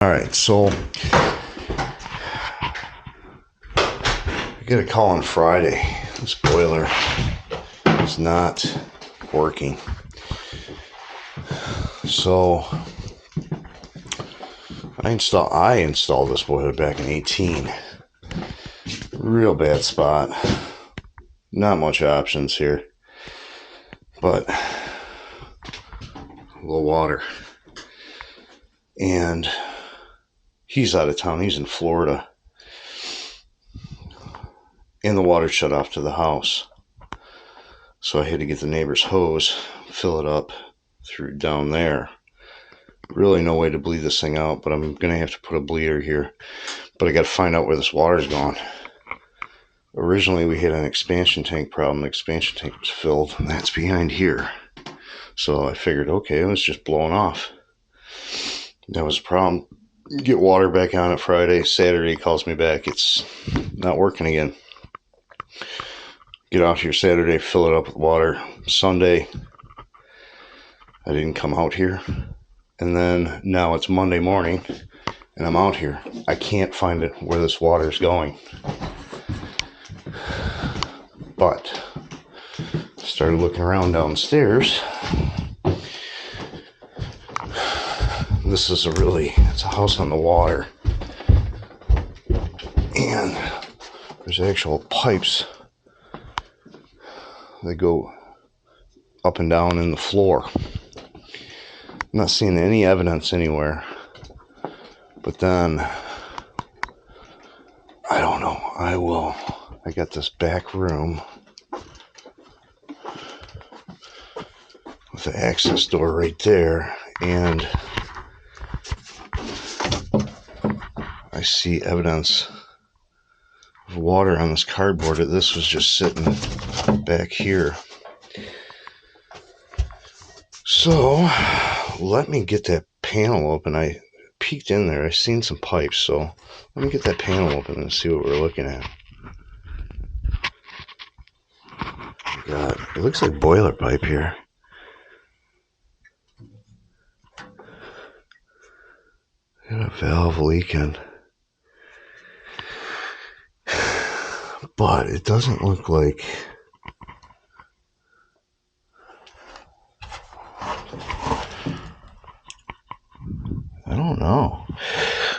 Alright, so I get a call on Friday. This boiler is not working. So I installed this boiler back in 18. Real bad spot. Not much options here. But low water. And he's out of town. He's in Florida. And the water shut off to the house. So I had to get the neighbor's hose, fill it up through down there. Really no way to bleed this thing out, but I'm going to have to put a bleeder here. But I got to find out where this water's going. Originally we had an expansion tank problem. The expansion tank was filled, and that's behind here. So I figured, okay, it was just blowing off. That was a problem. Get water back on it Friday. Saturday calls me back. It's not working again. Get out here Saturday, fill it up with water. Sunday, I didn't come out here. And then now it's Monday morning, and I'm out here. I can't find it where this water is going. But started looking around downstairs. This is it's a house on the water. And there's actual pipes that go up and down in the floor. I'm not seeing any evidence anywhere. But then, I don't know. I got this back room with the access door right there. And I see evidence of water on this cardboard. This was just sitting back here. So let me get that panel open. I peeked in there. I seen some pipes. So let me get that panel open and see what we're looking at. God, it looks like boiler pipe here. Got a valve leaking. But it doesn't look like... I don't know.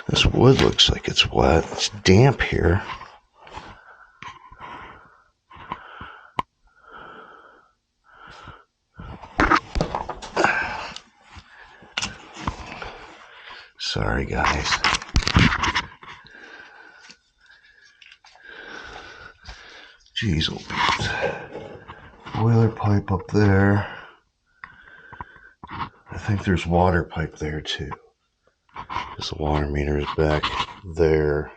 This wood looks like it's wet. It's damp here. Sorry, guys. Jeez, boiler pipe up there. I think there's water pipe there too. Because the water meter is back there.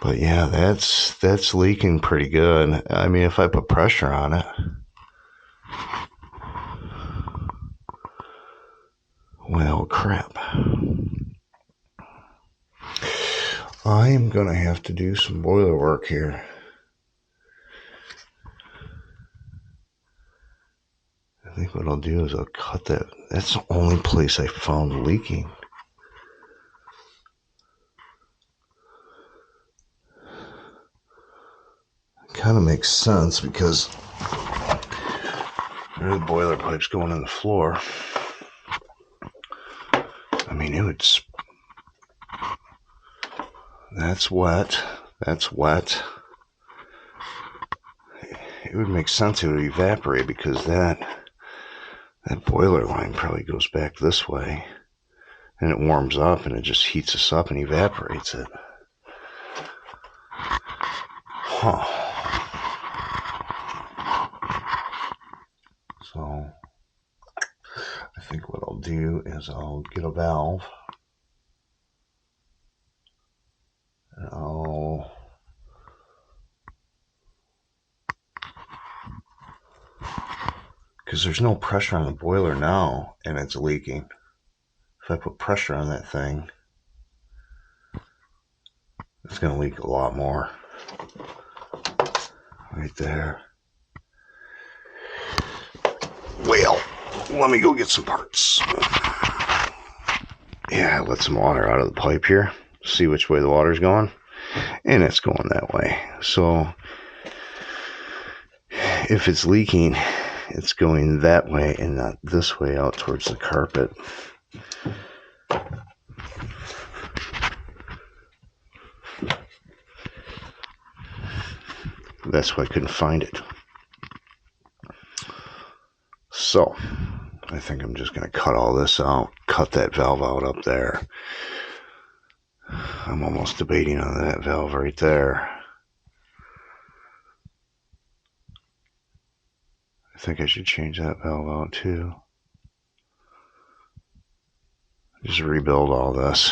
But yeah, that's leaking pretty good. I mean, if I put pressure on it. Well, crap. I am going to have to do some boiler work here. I think what I'll do is I'll cut that. That's the only place I found leaking. It kind of makes sense because there's the boiler pipes going in the floor. I mean, that's wet. That's wet. It would make sense it would evaporate because that boiler line probably goes back this way, and it warms up and it just heats us up and evaporates it. Huh. So I think what I'll do is I'll get a valve. And because there's no pressure on the boiler now and it's leaking. If I put pressure on that thing, it's going to leak a lot more. Right there. Well, let me go get some parts. Yeah, let some water out of the pipe here. See which way the water's going. And it's going that way. So if it's leaking, it's going that way and not this way out towards the carpet. That's why I couldn't find it. So I think I'm just going to cut all this out, cut that valve out up there. I'm almost debating on that valve right there. I think I should change that valve out too. Just rebuild all this.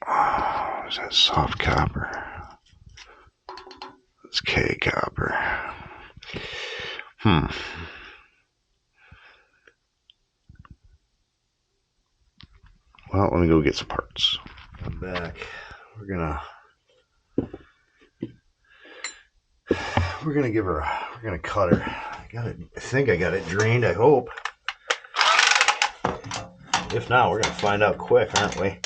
Oh, is that soft copper? It's K copper. Well, let me go get some parts. I'm back. We're gonna cut her. I think I got it drained, I hope. If not, we're gonna find out quick, aren't we?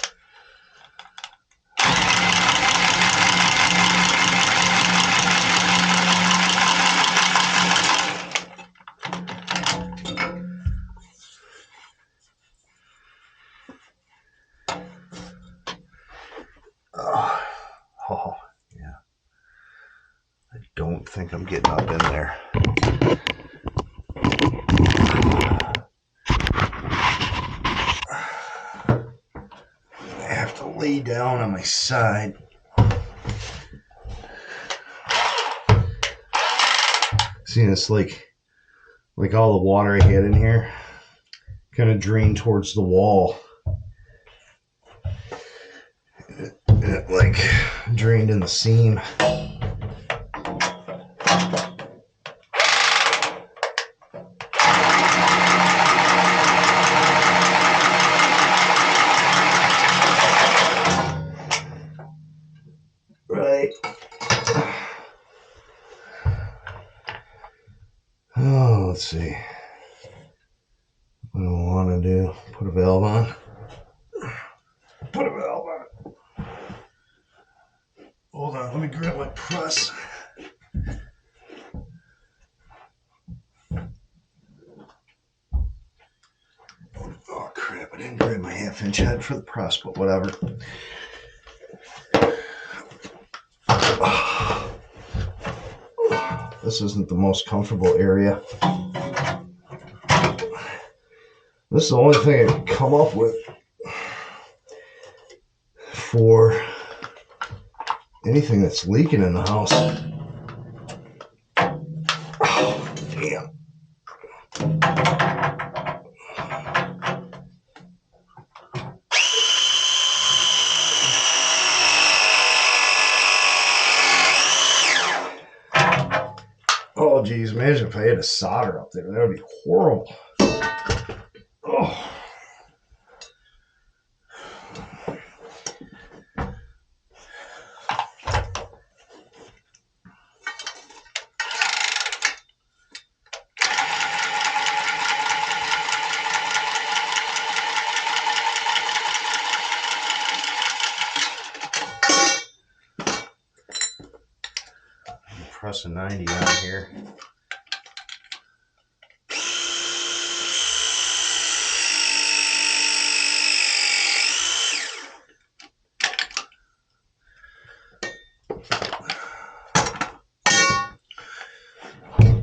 Oh, yeah. I don't think I'm getting up in there. I have to lay down on my side. See, it's like all the water I had in here kind of drained towards the wall. And it like drained in the seam. Right. Oh, let's see. What do I want to do? Put a valve on. Put a valve on. Hold on, let me grab my press. Oh crap, I didn't grab my 1/2-inch head for the press, but whatever. This isn't the most comfortable area. This is the only thing I can come up with for anything that's leaking in the house. Oh, damn. Oh, geez, imagine if I had a solder up there. That would be horrible. Oh. Press a 90 on here.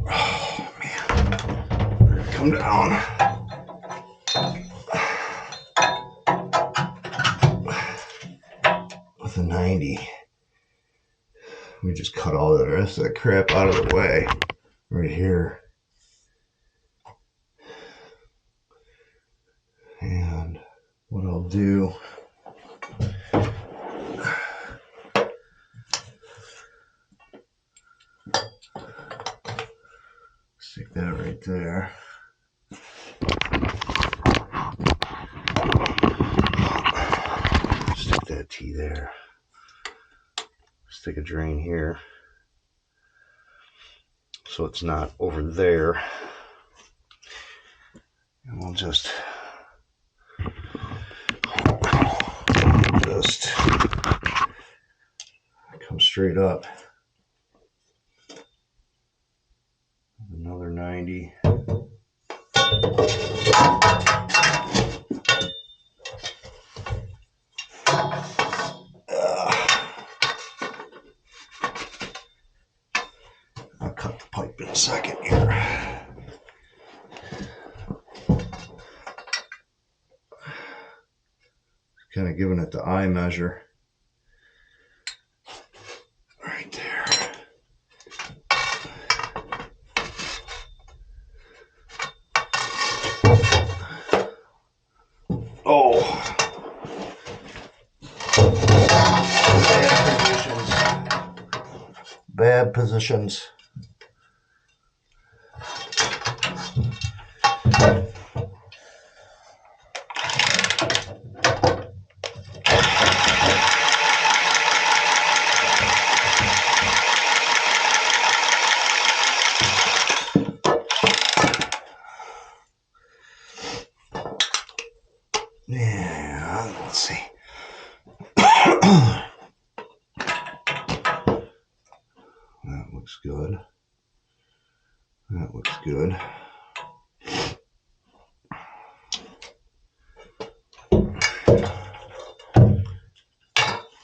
Oh man, come down. With a 90. We just cut all the rest of that crap out of the way right here. And what I'll do, stick that right there. Stick that T there. Stick a drain here. so it's not over there. And we'll just come straight up. Another 90. I'll cut the pipe in a second here. Kind of giving it the eye measure. Right there. Oh. Bad positions. Yeah, let's see. That looks good. That looks good.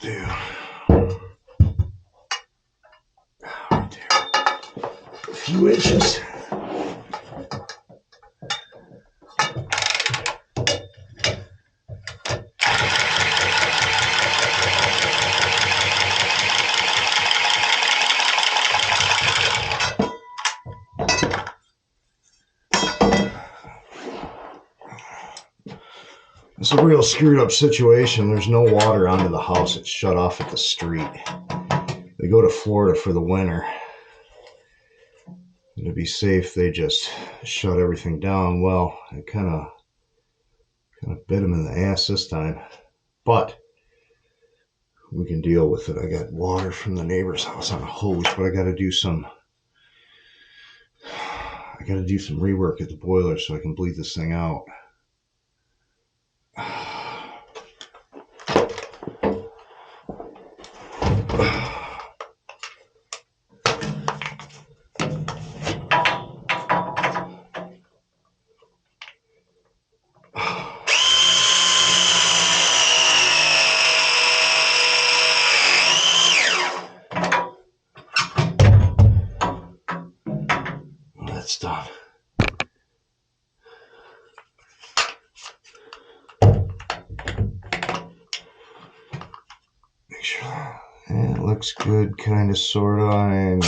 Dude. Right there. A few inches. It's a real screwed up situation. There's no water onto the house. It's shut off at the street. They go to Florida for the winter. And to be safe, they just shut everything down. Well, it kind of bit them in the ass this time. But we can deal with it. I got water from the neighbor's house on a hose, but I got to do some rework at the boiler so I can bleed this thing out. That's done. Make sure it looks good, kind of, sort of, and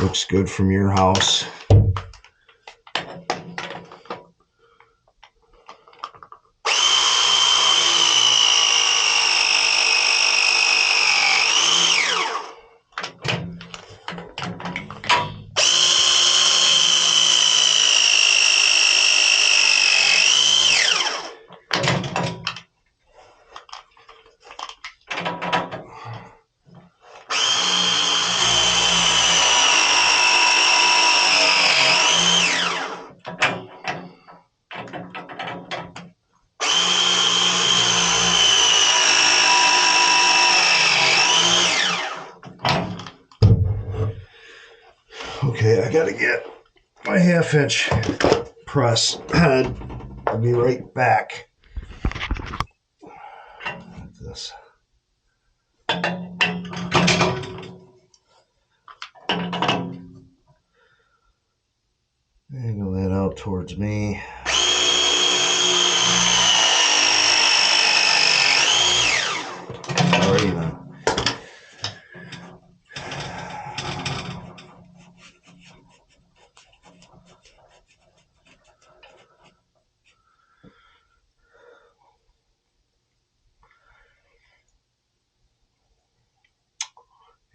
looks good from your house. Okay, I gotta get my 1/2-inch press head. I'll be right back. Like this. Angle that out towards me. Or even.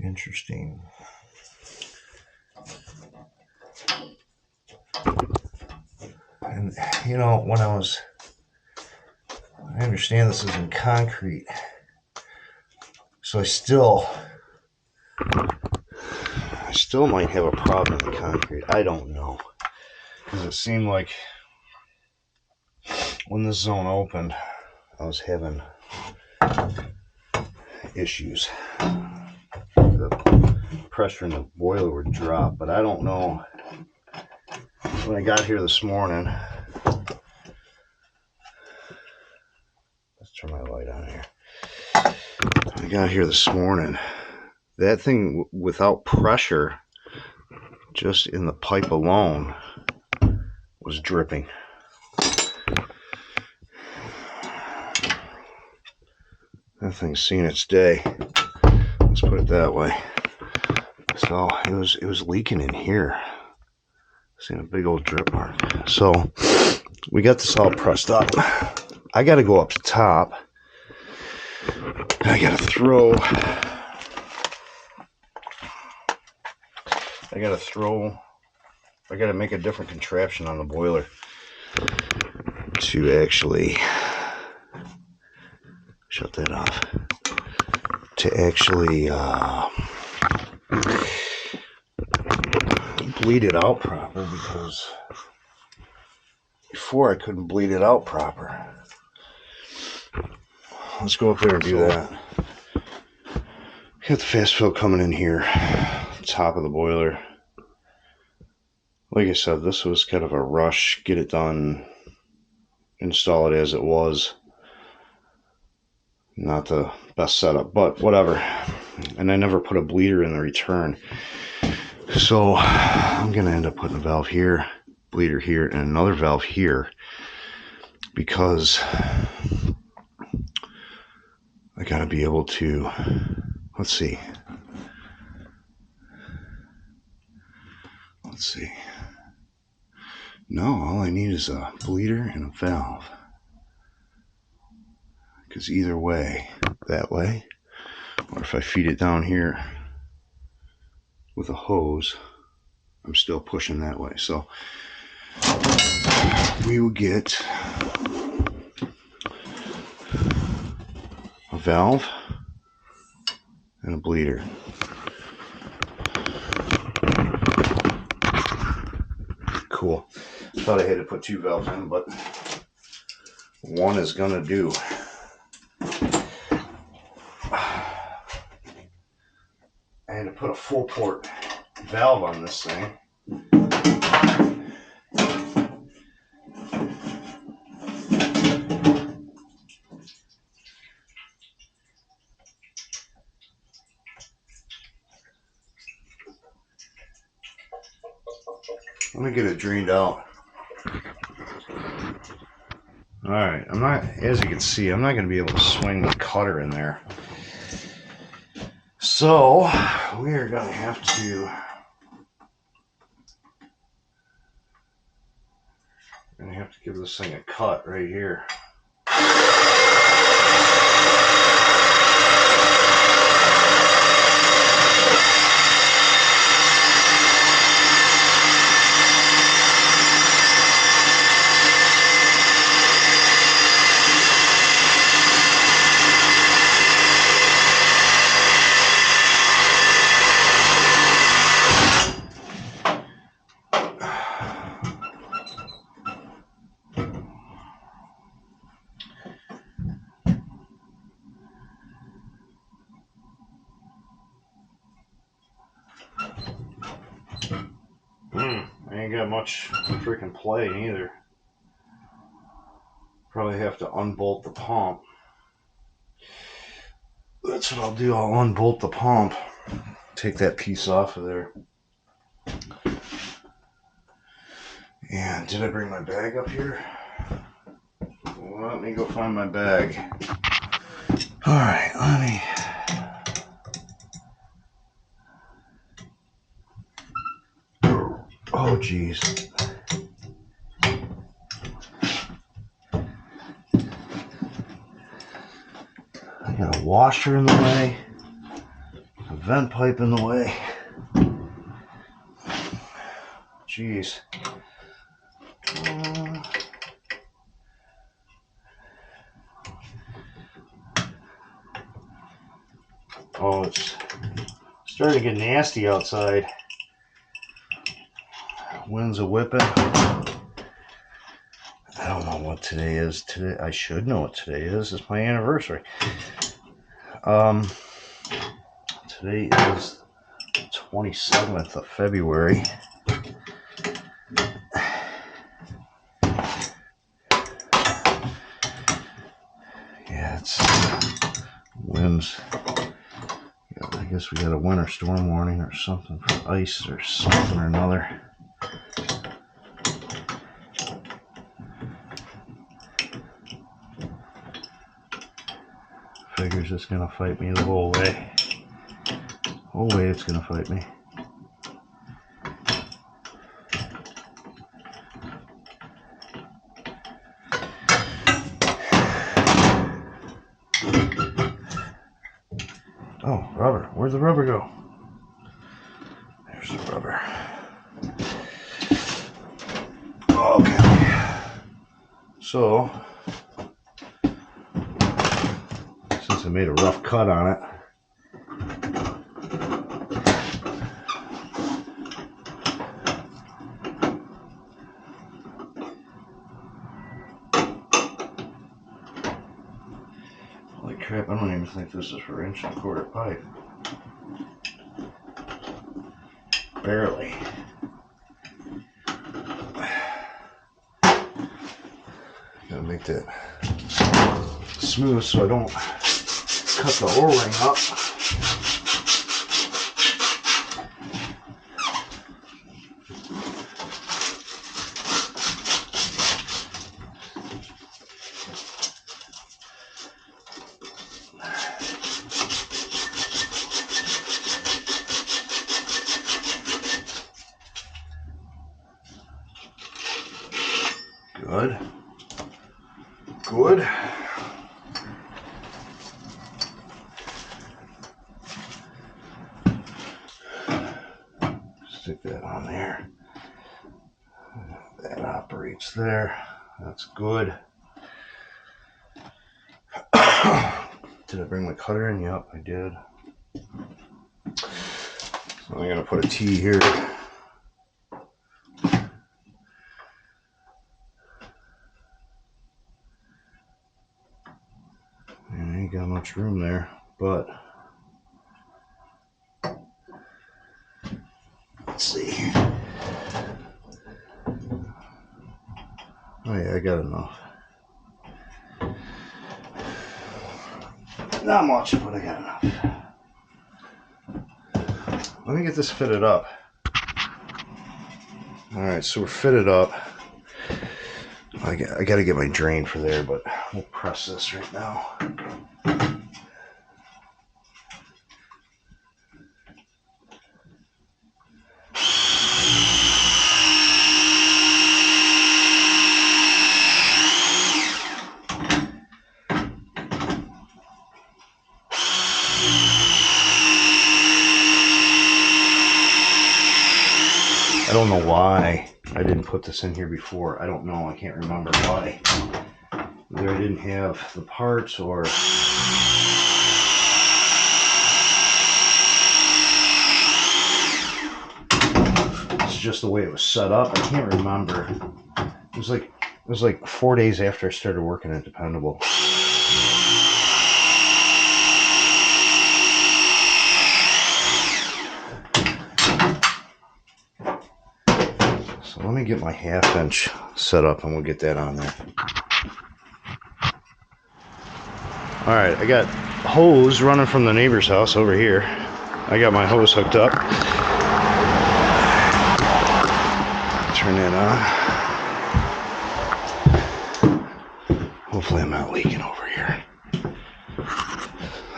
Interesting. And you know, I understand this is in concrete, So I still might have a problem in the concrete. I don't know. Because it seemed like when this zone opened, I was having issues. The pressure in the boiler would drop, but I don't know. When I got here this morning, let's turn my light on here. I got here this morning, that thing without pressure, just in the pipe alone, was dripping. That thing's seen its day. Let's put it that way. So it was leaking in here. Seen a big old drip mark. So we got this all pressed up. I got to go up to top. I got to make a different contraption on the boiler to actually shut that off. To actually bleed it out proper, because before I couldn't bleed it out proper. Let's go up there and do that. Got the fast fill coming in here, top of the boiler. Like I said, this was kind of a rush, get it done, install it as it was. Not the best setup, but whatever. And I never put a bleeder in the return. So I'm going to end up putting a valve here, bleeder here, and another valve here, because I got to be able to, let's see. No, all I need is a bleeder and a valve. Because either way, that way, or if I feed it down here with a hose, I'm still pushing that way. So we will get a valve and a bleeder. Cool. Thought I had to put two valves in, but one is gonna do. I had to put a full port valve on this thing. Let me get it drained out. Alright, as you can see, I'm not going to be able to swing the cutter in there. So, we are going to have to give this thing a cut right here. I ain't got much freaking play either. Probably have to unbolt the pump. That's what I'll do. I'll unbolt the pump. Take that piece off of there. And did I bring my bag up here? Let me go find my bag. Alright, let me... Oh, geez. I got a washer in the way, a vent pipe in the way. Jeez. So it's starting to get nasty outside. Winds a whipping. I don't know what today is. Today I should know what today is. It's my anniversary. Today is 27th of February. Yeah, it's winds. I guess we got a winter storm warning or something for ice or something or another. Figures it's gonna fight me the whole way. Whole way it's gonna fight me. Oh, rubber. Where'd the rubber go? There's the rubber. Okay. So, since I made a rough cut on it, holy crap, I don't even think this is for 1.25 pipe. Barely. Gotta make that smooth so I don't cut the O-ring up. Good. Good. Stick that on there. That operates there. That's good. Did I bring my cutter in? Yep, I did. So I'm gonna put a T here. And ain't got much room there, but let's see. Oh yeah, I got enough. Not much, but I got enough. Let me get this fitted up. Alright, so we're fitted up. I got to get my drain for there, but we'll press this right now. I don't know why I didn't put this in here before. I don't know. I can't remember why. Either I didn't have the parts or it's just the way it was set up. I can't remember. It was like 4 days after I started working at Dependable. So let me get my 1/2 inch set up and we'll get that on there. Alright, I got hose running from the neighbor's house over here. I got my hose hooked up. Turn that on. Hopefully I'm not leaking over here.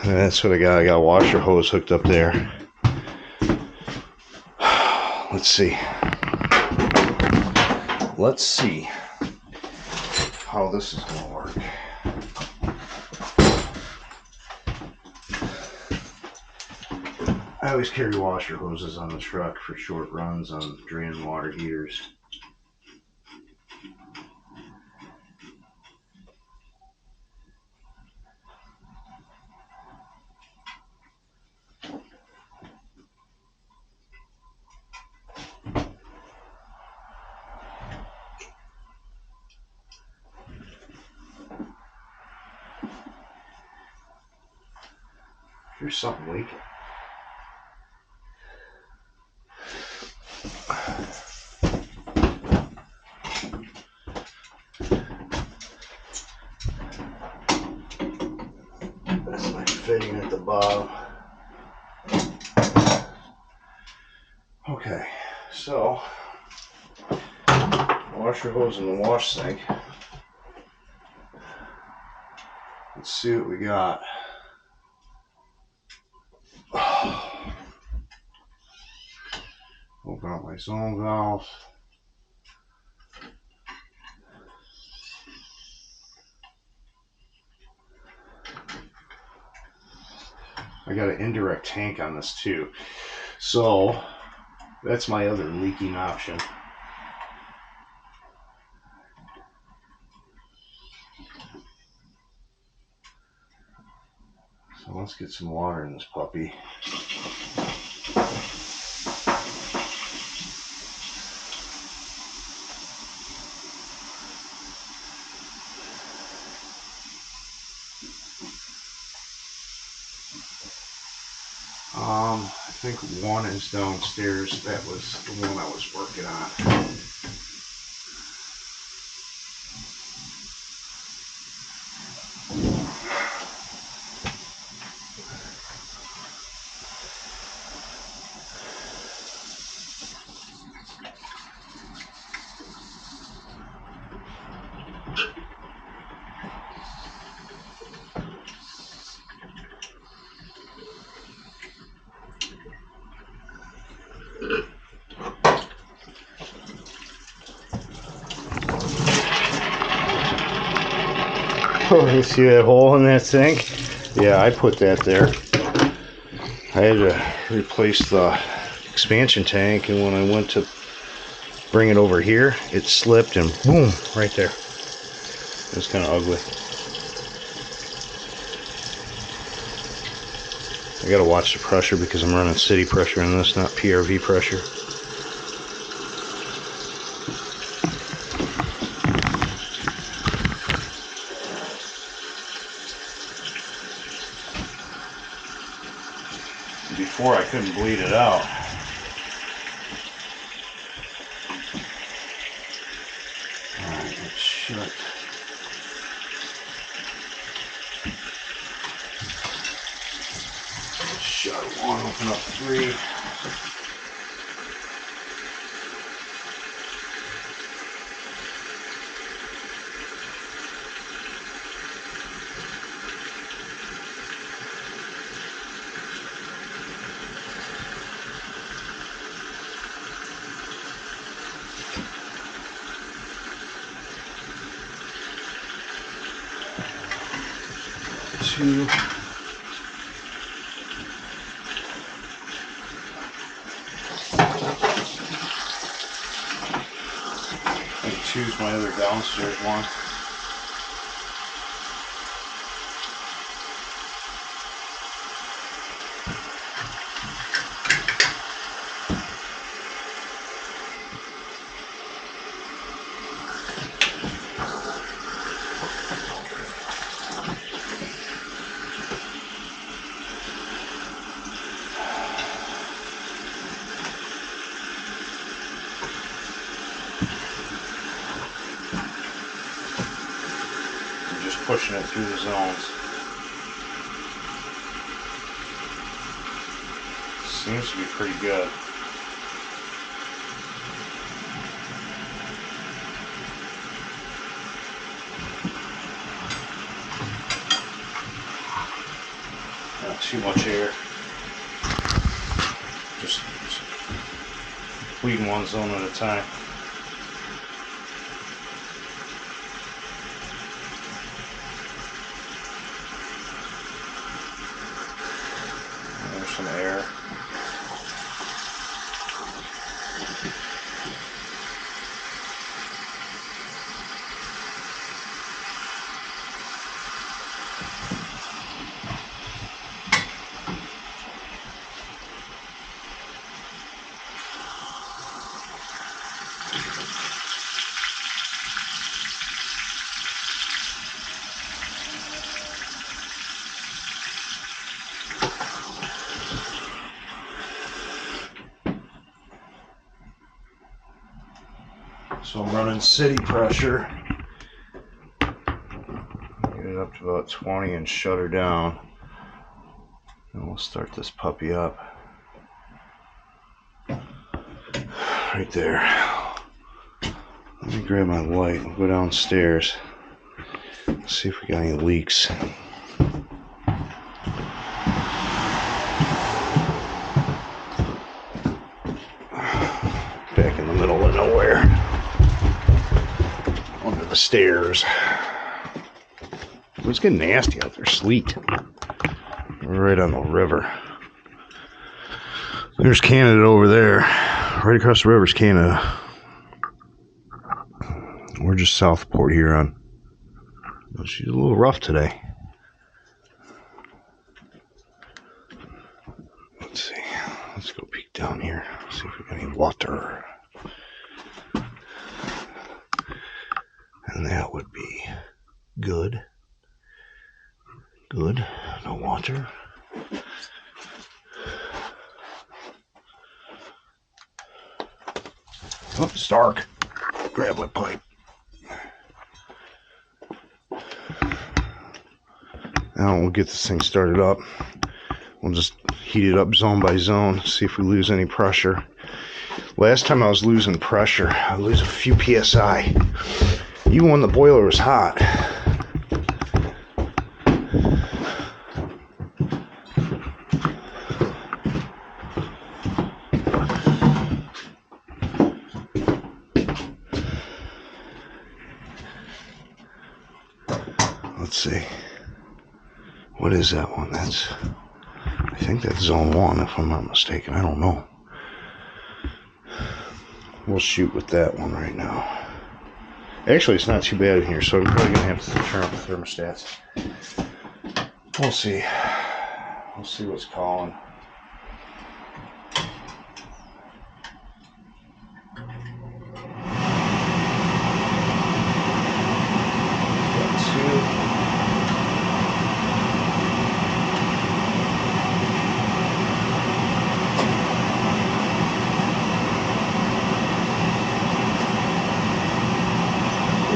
And that's what I got. I got a washer hose hooked up there. Let's see. Let's see how this is going to work. I always carry washer hoses on the truck for short runs on draining water heaters. There's something leaking. That's my fitting at the bottom. Okay, so washer hose in the wash sink. Let's see what we got. Open up my zone valve. I got an indirect tank on this too. So that's my other leaking option. So let's get some water in this puppy. I think one is downstairs. That was the one I was working on. Oh, you see that hole in that sink? Yeah, I put that there. I had to replace the expansion tank, and when I went to bring it over here, it slipped and boom, right there. It was kind of ugly. I gotta watch the pressure because I'm running city pressure in this, not PRV pressure. Before I couldn't bleed it out. Alright, let's shut. Shut one, open up three. Two. And two's my other downstairs one. Pushing it through the zones. Seems to be pretty good. Not too much air. Just bleeding one zone at a time. Some air. So I'm running city pressure. Get it up to about 20 and shut her down. And we'll start this puppy up. Right there. Let me grab my light and go downstairs. See if we got any leaks. Back in the middle of nowhere. Under the stairs. It's getting nasty out there. Sleet. We're right on the river. There's Canada over there. Right across the river's Canada. We're just south of Port Huron. She's a little rough today. Let's see. Let's go peek down here. See if we got any water. And that would be good. Good. No water. Oh, it's dark. Grab my pipe. Now we'll get this thing started up. We'll just heat it up zone by zone, see if we lose any pressure. Last time I was losing pressure, I lose a few PSI. Even when the boiler was hot. Let's see. What is that one? I think that's zone 1 if I'm not mistaken. I don't know. We'll shoot with that one right now. Actually, it's not too bad in here, so I'm probably going to have to turn up the thermostats. We'll see. We'll see what's calling.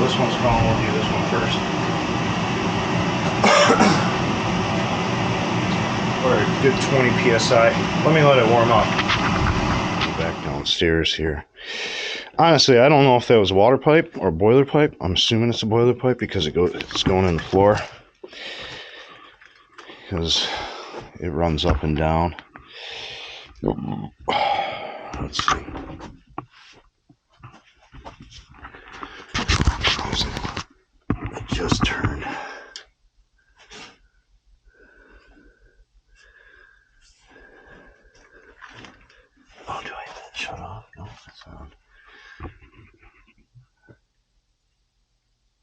This one's calling. We'll do this one first. Alright, good 20 psi. Let me let it warm up. Back downstairs here. Honestly, I don't know if that was a water pipe or boiler pipe. I'm assuming it's a boiler pipe because it's going in the floor. Because it runs up and down. Let's see. It just turned. Oh, do I have that shut off? No, that's on.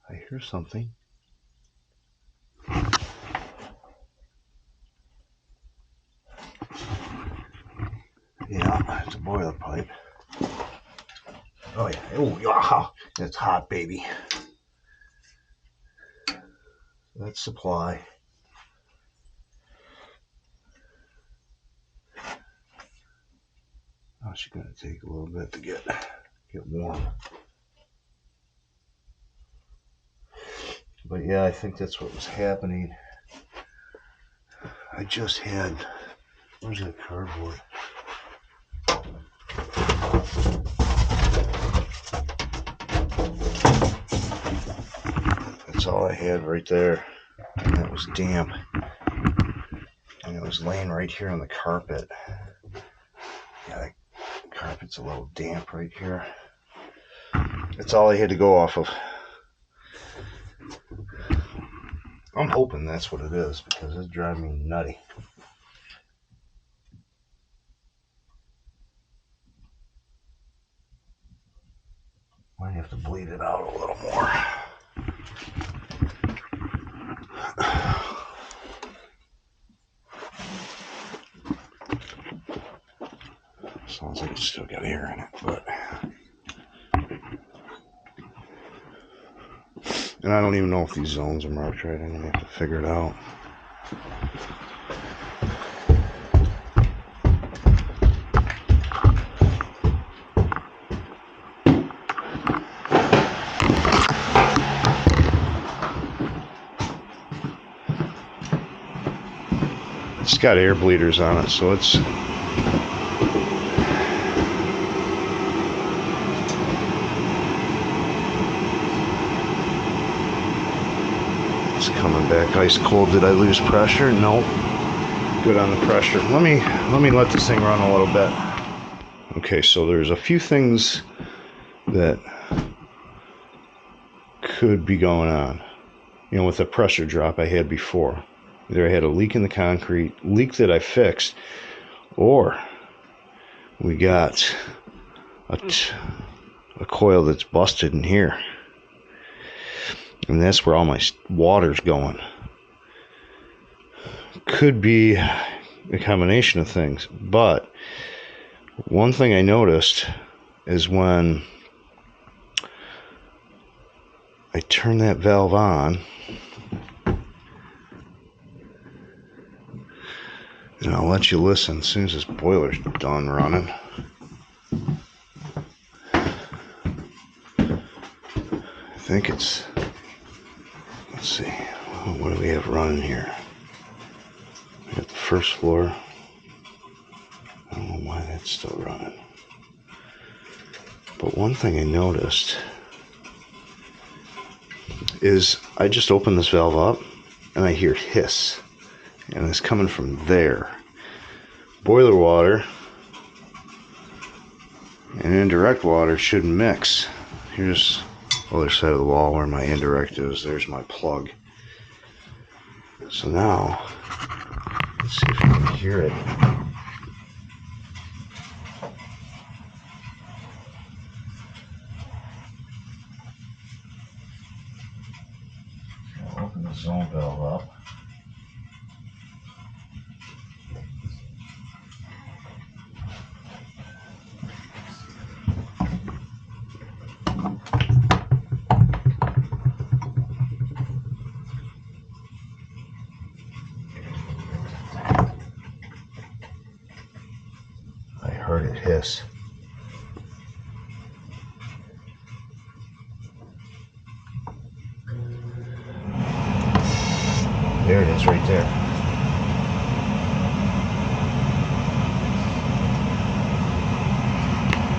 I hear something. Yeah, it's a boiler pipe. Oh yeah. Oh, yeah. It's hot, baby. That's supply. Oh, she's gonna take a little bit to get warm. But yeah, I think that's what was happening. I just had. Where's that cardboard? That's all I had right there. And that was damp. And it was laying right here on the carpet. Yeah, the carpet's a little damp right here. That's all I had to go off of. I'm hoping that's what it is because it's driving me nutty. Might have to bleed it out a little more. Sounds like it's still got air in it, but. And I don't even know if these zones are marked right. I'm gonna have to figure it out. got air bleeders on it, so it's coming back ice cold. Did I lose pressure? No. Good on the pressure. Let me let this thing run a little bit. Okay, so there's a few things that could be going on, you know, with the pressure drop I had before. Either I had a leak in the concrete, leak that I fixed, or we got a coil that's busted in here, and that's where all my water's going. Could be a combination of things, but one thing I noticed is when I turn that valve on, and I'll let you listen as soon as this boiler's done running. I think it's, let's see, what do we have running here? We got the first floor. I don't know why that's still running. But one thing I noticed is I just opened this valve up and I hear hiss, and it's coming from there. Boiler water and indirect water shouldn't mix. Here's the other side of the wall where my indirect is. There's my plug. So now let's see if you can hear it. I'll open the zone valve up. I heard it hiss. There it is, right there.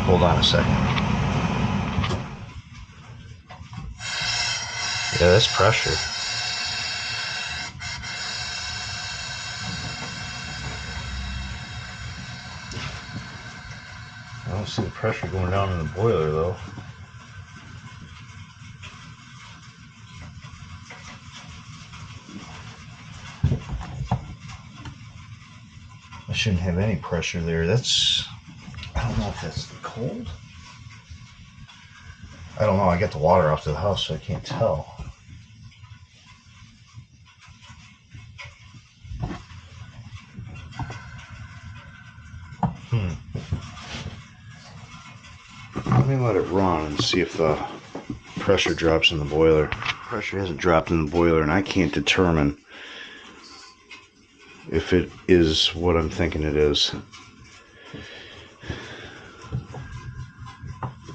Hold on a second. Yeah, that's pressure. I don't see the pressure going down in the boiler though. I shouldn't have any pressure there. That's, I don't know if that's cold. I don't know. I got the water off to the house, so I can't tell. Let me let it run and see if the pressure drops in the boiler. Pressure hasn't dropped in the boiler, and I can't determine if it is what I'm thinking it is.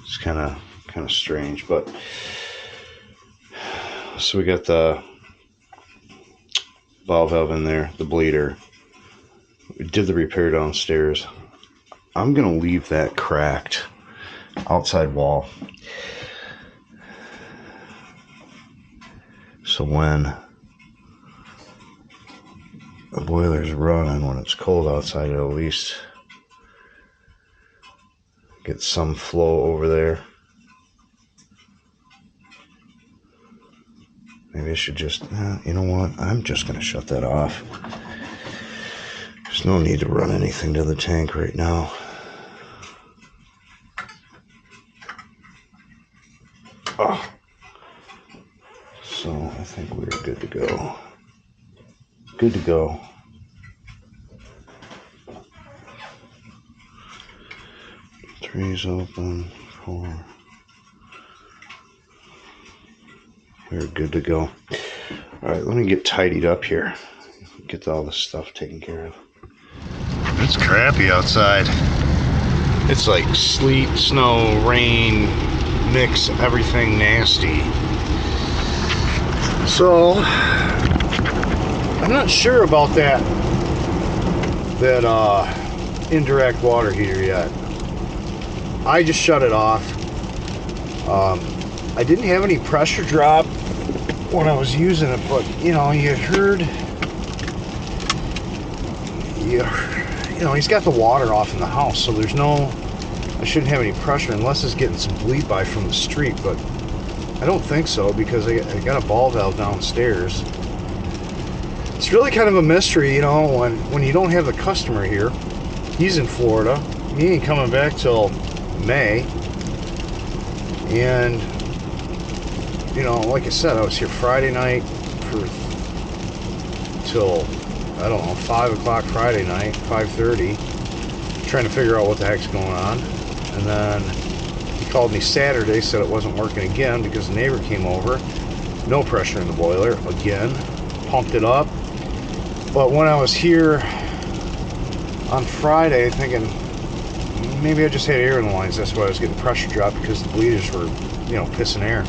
It's kind of strange, but so we got the valve in there, the bleeder. We did the repair downstairs. I'm gonna leave that cracked outside wall, so when the boiler's running, when it's cold outside, it'll at least get some flow over there. Maybe I should just, you know what, I'm just going to shut that off. There's no need to run anything to the tank right now. Oh. So I think we're good to go. Good to go. Three's open, 4. We're good to go. Alright, let me get tidied up here. Get all this stuff taken care of. It's crappy outside. It's like sleet, snow, rain, mix, everything nasty. So, I'm not sure about that that indirect water heater yet. I just shut it off. I didn't have any pressure drop when I was using it, but you know, he's got the water off in the house, so there's no, I shouldn't have any pressure unless it's getting some bleed by from the street, but I don't think so because I got a ball valve downstairs. It's really kind of a mystery, you know, when you don't have the customer here. He's in Florida. He ain't coming back till May. And, you know, like I said, I was here Friday night till, I don't know, 5 o'clock Friday night, 5:30, trying to figure out what the heck's going on. And then he called me Saturday, said it wasn't working again because the neighbor came over. No pressure in the boiler again. Pumped it up. But when I was here on Friday, thinking maybe I just had air in the lines, that's why I was getting pressure drop, because the bleeders were, you know, pissing air.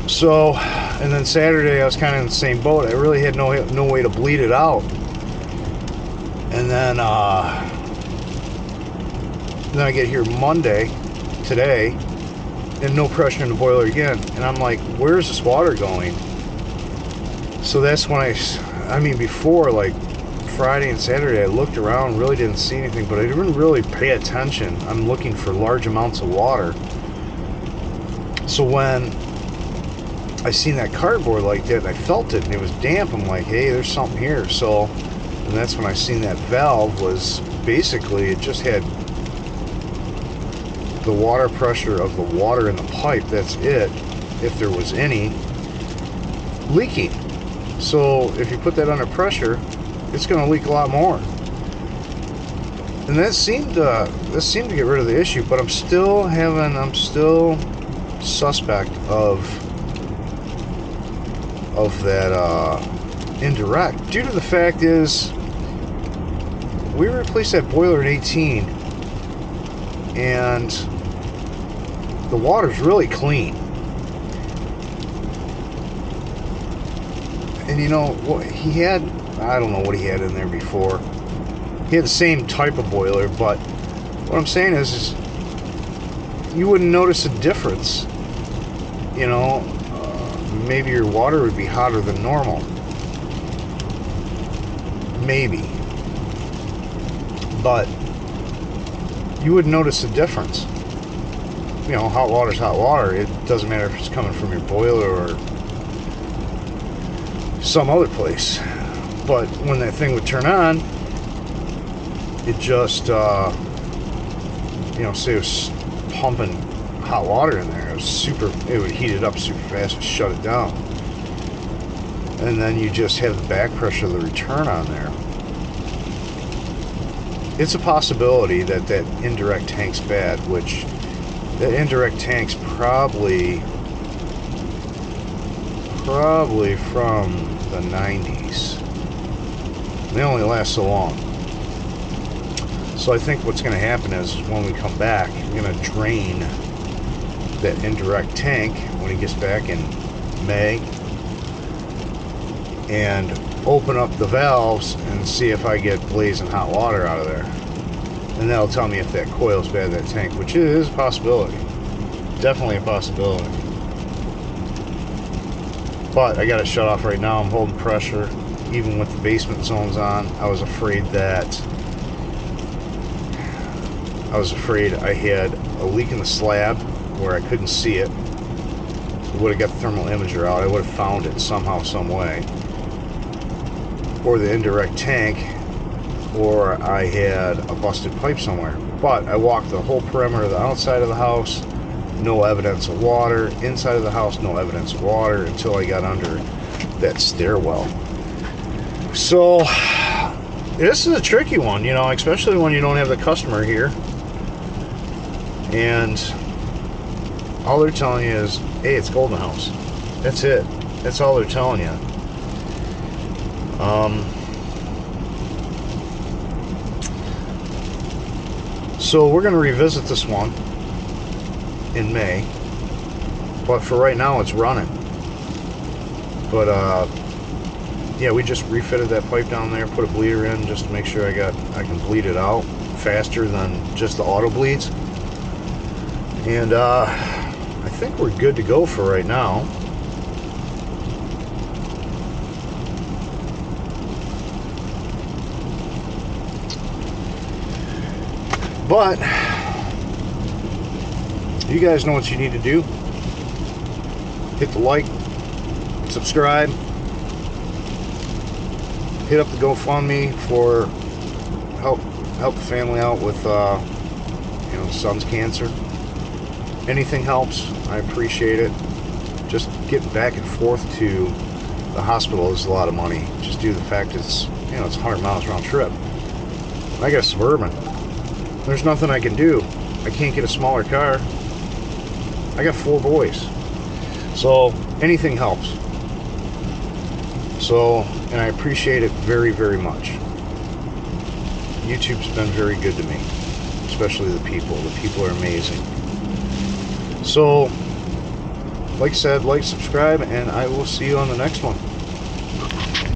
So, and then Saturday I was kind of in the same boat. I really had no way to bleed it out. And then I get here Monday, today, and no pressure in the boiler again. And I'm like, where's this water going? So that's when I mean, before, like Friday and Saturday, I looked around, really didn't see anything, but I didn't really pay attention. I'm looking for large amounts of water. So when I seen that cardboard like that, and I felt it, and it was damp, I'm like, hey, there's something here. So, and that's when I seen that valve was basically, it just had the water pressure of the water in the pipe, that's it, if there was any, leaking. So if you put that under pressure, it's going to leak a lot more. And that seemed to get rid of the issue, but I'm still suspect of that indirect, due to the fact is we replaced that boiler in 18 and the water's really clean. And you know what he had, I don't know what he had in there before. He had the same type of boiler, but what I'm saying is you wouldn't notice a difference. You know, maybe your water would be hotter than normal. Maybe. But you wouldn't notice a difference. You know, hot water's hot water. It doesn't matter if it's coming from your boiler or some other place. But when that thing would turn on, it just, you know, say it was pumping hot water in there. It would heat it up super fast and shut it down. And then you just have the back pressure of the return on there. It's a possibility that that indirect tank's bad, which that indirect tank's probably from the 90s. They only last so long. So I think what's going to happen is when we come back, we're going to drain that indirect tank when he gets back in May and open up the valves and see if I get blazing hot water out of there. And that'll tell me if that coil's bad, that tank, which is a possibility. Definitely a possibility. But I got it shut off right now. I'm holding pressure even with the basement zones on. I was afraid I had a leak in the slab where I couldn't see it. I would have got the thermal imager out. I would have found it somehow, some way. Or the indirect tank, or I had a busted pipe somewhere. But I walked the whole perimeter of the outside of the house, no evidence of water. Inside of the house, no evidence of water until I got under that stairwell. So this is a tricky one, you know, especially when you don't have the customer here. And all they're telling you is, hey, it's cold in the house. That's it. That's all they're telling you. So we're going to revisit this one in May, but for right now it's running. But yeah, we just refitted that pipe down there, put a bleeder in just to make sure I can bleed it out faster than just the auto bleeds. And I think we're good to go for right now. But you guys know what you need to do. Hit the like, subscribe, hit up the GoFundMe for help the family out with you know, son's cancer. Anything helps. I appreciate it. Just getting back and forth to the hospital is a lot of money, just due to the fact it's, you know, it's 100 miles round trip. I got a Suburban. There's nothing I can do. I can't get a smaller car. I got 4 boys. So anything helps. So, and I appreciate it very, very much. YouTube's been very good to me, especially the people. The people are amazing. So, like I said, like, subscribe, and I will see you on the next one.